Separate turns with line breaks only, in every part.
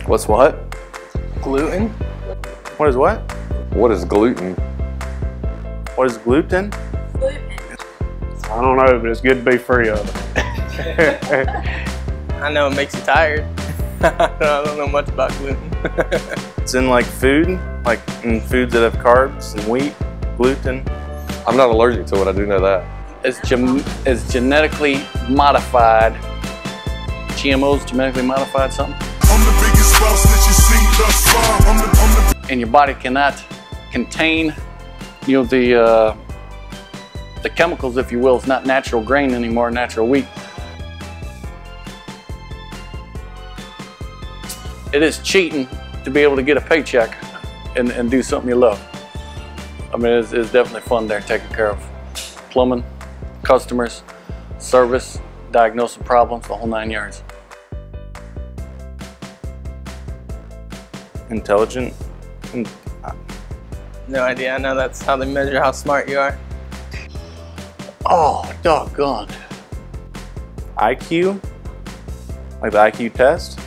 What's what?
Gluten?
What is what?
What is gluten?
What is gluten?
I don't know, but it's good to be free of it.
I know it makes you tired. I don't know much about gluten.
It's in like food, like in foods that have carbs and wheat, gluten.
I'm not allergic to it, I do know that.
It's genetically modified. GMOs, genetically modified something.
I'm the biggest boss that you see thus far.
And your body cannot contain, you know, the chemicals, if you will. It's not natural grain anymore, natural wheat. It is cheating to be able to get a paycheck and do something you love. I mean, it's definitely fun there, taking care of plumbing, customers, service, diagnosing problems, the whole 9 yards.
Intelligent.
No idea. I know that's how they measure how smart you are.
Oh, doggone.
IQ? Like the IQ test?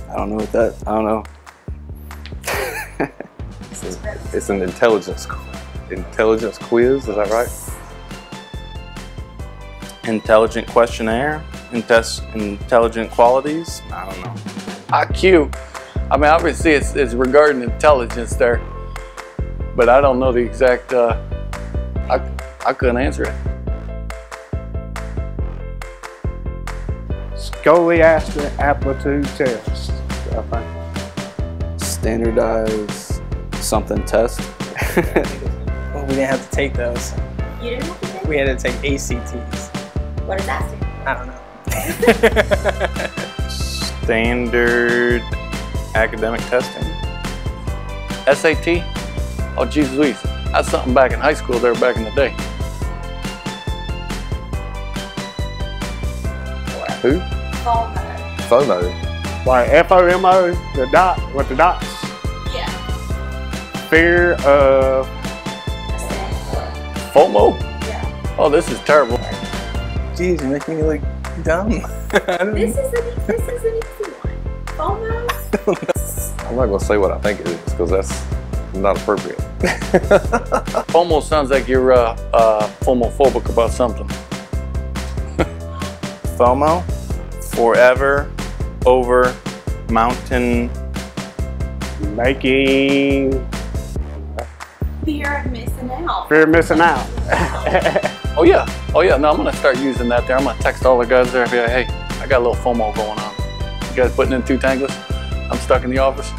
I don't know what that, I don't know. It's an intelligence quiz, is that right?
Intelligent questionnaire? Intelligent qualities? I don't know.
IQ. I mean, obviously it's regarding intelligence there, but I don't know the exact, I couldn't answer it.
Scoliosis aptitude test, I think.
Standardized something test.
Well, we didn't have to take those.
You didn't have to take?
We had to take ACTs.
What does that stand for?
I don't know.
Standard academic testing.
SAT? Oh, Jesus Louise. That's something back in high school there back in the day.
Who?
FOMO.
FOMO.
Like FOMO, the dot, with the dots.
Yeah.
Fear of...
FOMO?
Yeah.
Oh, this is terrible.
Jeez, you make me look dumb.
This is an easy one. FOMO?
I'm not gonna say what I think it is because that's not appropriate.
FOMO sounds like you're FOMophobic about something.
FOMO? Forever over mountain.
Making...
Fear of missing out.
Fear of missing out.
Oh yeah, no, I'm gonna start using that there. I'm gonna text all the guys there and be like, hey, I got a little FOMO going on. You guys putting in 2 tanglers? I'm stuck in the office.